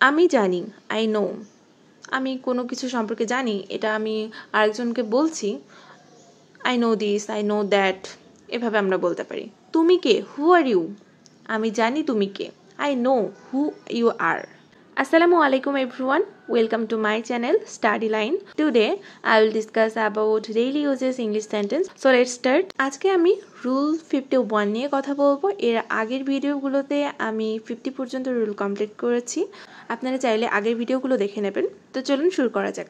আমি জানি, I no. আমি কোনো কিছু সম্পর্কে জানি, এটা আমি আরেকজনকে বলছি। I know this, I know that, এভাবে আমরা বলতে পারি। তুমি কে? হু আর ইউ? আমি জানি তুমি কে। I know who you are. Assalamu alaikum everyone. Welcome to my channel Study Line. Today I will discuss about daily uses English sentence. So let's start. আজকে আমি রুল 51 নিয়ে কথা বলবো। এর আগের ভিডিওগুলোতে আমি 50 পর্যন্ত রুল কমপ্লিট করেছি। আপনারা চাইলে আগের ভিডিওগুলো দেখে নেবেন। তো চলুন শুরু করা যাক।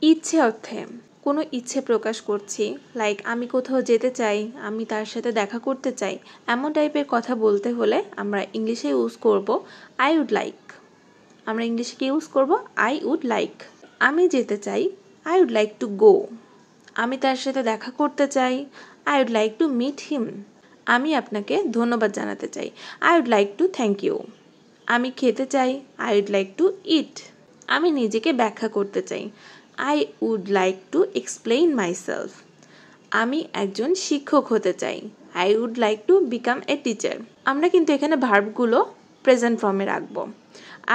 ইচ্ছে অর্থে কোনো ইচ্ছে প্রকাশ করছি, লাইক আমি কোথাও যেতে চাই, আমি তার সাথে দেখা করতে চাই, এমন টাইপের কথা বলতে হলে আমরা ইংলিশে ইউজ করব আই উড লাইক। আমরা ইংলিশে কি ইউজ করব? I would like. আমি যেতে চাই, I would like to go. আমি তার সাথে দেখা করতে চাই, I would like to meet him. আমি আপনাকে ধন্যবাদ জানাতে চাই, I would like to thank you. আমি খেতে চাই, I would like to eat. আমি নিজেকে ব্যাখ্যা করতে চাই, I would like to explain myself. আমি একজন শিক্ষক হতে চাই, I would like to become a teacher. আমরা কিন্তু এখানে ভার্বগুলো প্রেজেন্ট ফর্মে রাখবো।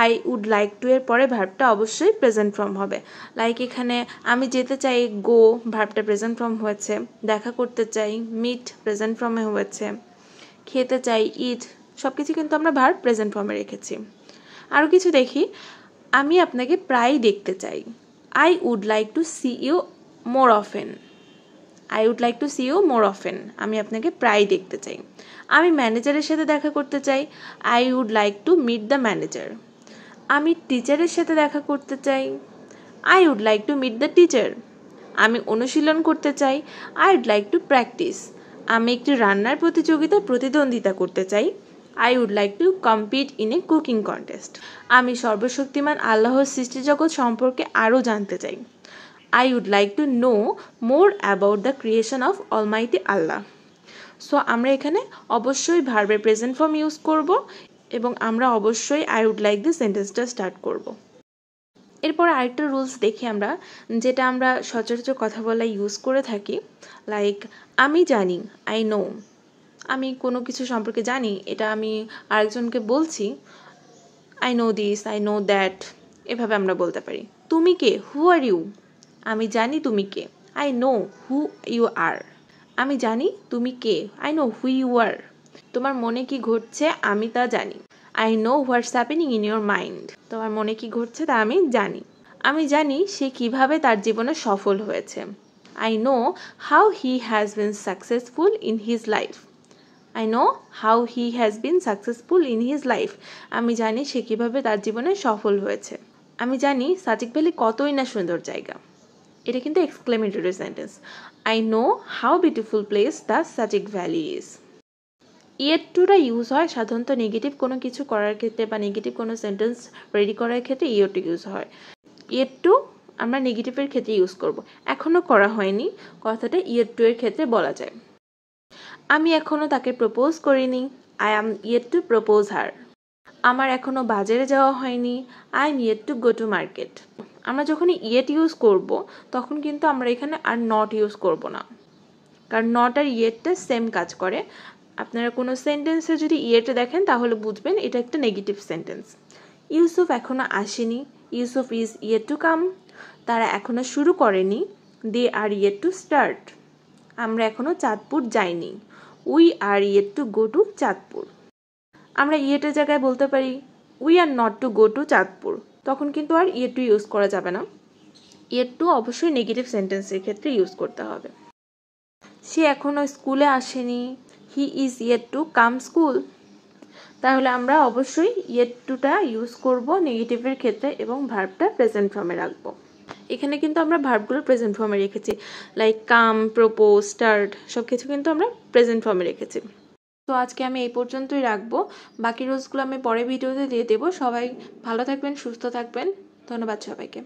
আই উড লাইক টু এর পরে ভার্বটা অবশ্যই প্রেজেন্ট ফর্ম হবে। লাইক এখানে আমি যেতে চাই, গো ভার্বটা প্রেজেন্ট ফর্ম হয়েছে, দেখা করতে চাই, মিট প্রেজেন্ট ফর্মে হয়েছে, খেতে চাই, ইট, সব কিছু কিন্তু আমরা ভার্ব প্রেজেন্ট ফর্মে রেখেছি। আরও কিছু দেখি, আমি আপনাকে প্রায় দেখতে চাই, I would like to see you more often. I would like to see you more often, আমি আপনাকে প্রায় দেখতে চাই। আমি ম্যানেজারের সাথে দেখা করতে চাই, I would like to meet the manager. আমি টিচারের সাথে দেখা করতে চাই, I would like to meet the teacher. আমি অনুশীলন করতে চাই, I would like to practise. আমি একটি রান্নার প্রতিযোগিতায় প্রতিদ্বন্দ্বিতা করতে চাই, I would like to compete in a cooking contest. আমি সর্বশক্তিমান আল্লাহর সৃষ্টিজগৎ সম্পর্কে আরও জানতে চাই, I would like to know more about the creation of Almighty Allah. So আমরা এখানে অবশ্যই ভার্বের প্রেজেন্ট ফর্ম ইউজ করব এবং আমরা অবশ্যই আই উড লাইক দিয়ে সেন্টেন্সটা স্টার্ট করব। এরপর আরেকটা রুলস দেখি আমরা, যেটা আমরা সচরাচর কথা বলা ইউজ করে থাকি, লাইক আমি জানি, আই নো। আমি কোনো কিছু সম্পর্কে জানি, এটা আমি আরেকজনকে বলছি, I know this, I know that, এভাবে আমরা বলতে পারি। তুমি কে? হু আর ইউ? আমি জানি তুমি কে, I know who you are. আমি জানি তুমি কে, I know who you are. তোমার মনে কি ঘটছে আমি তা জানি, I know what's happening in your mind. তোমার মনে কি ঘটছে তা আমি জানি। আমি জানি সে কিভাবে তার জীবনে সফল হয়েছে, I know how he has been successful in his life. I know how he has been successful in his life. আমি জানি সে কিভাবে তার জীবনে সফল হয়েছে। আমি জানি সাজিক ভ্যালি কতই না সুন্দর জায়গা। এটা কিন্তু exclamatory sentence. I know how beautiful place the Sajek valley is. Yet টুটা ইউজ হয় সাধারণত নেগেটিভ কোনো কিছু করার ক্ষেত্রে বা নেগেটিভ কোনো সেন্টেন্স রেডি করার ক্ষেত্রে ইয়েট টু ইউজ হয়। ইয়েট টু আমরা নেগেটিভের ক্ষেত্রে ইউজ করব। এখনও করা হয়নি কথাটা ইয়েট টু এর ক্ষেত্রে বলা যায়। আমি এখনও তাকে প্রপোজ করিনি, I am yet to propose her. আমার এখনও বাজারে যাওয়া হয়নি, I am yet to go to market. আমরা যখনই ইয়েট ইউজ করব তখন কিন্তু আমরা এখানে আর নট ইউজ করব না, কারণ নট আর ইয়েটটা সেম কাজ করে। আপনারা কোনো সেন্টেন্সে যদি ইয়েট দেখেন তাহলে বুঝবেন এটা একটা নেগেটিভ সেন্টেন্স। ইউসুফ এখনও আসেনি, Yusuf is yet to come. তারা এখনও শুরু করেনি, they are yet to start. আমরা এখনও চাঁদপুর যাইনি, we are yet to go to Chandpur. আমরা ইয়েটের জায়গায় বলতে পারি we are not to go to Chandpur, তখন কিন্তু আর ইয়েট টু ইউজ করা যাবে না। ইয়েট টু অবশ্যই নেগেটিভ সেন্টেন্সের ক্ষেত্রে ইউজ করতে হবে। সে এখনও স্কুলে আসেনি, he is yet to come school. তাহলে আমরা অবশ্যই ইয়েট টুটা ইউজ করব নেগেটিভের ক্ষেত্রে এবং ভার্বটা প্রেজেন্ট ফর্মে রাখবো। এখানে কিন্তু আমরা ভার্বগুলো প্রেজেন্ট ফর্মে রেখেছি, লাইক কাম, প্রপোজ, স্টার্ট, সব কিছু কিন্তু আমরা প্রেজেন্ট ফর্মে রেখেছি। তো আজকে আমি এই পর্যন্তই রাখবো, বাকি রুলসগুলো আমি পরে ভিডিওতে দিয়ে দেবো। সবাই ভালো থাকবেন, সুস্থ থাকবেন, ধন্যবাদ সবাইকে।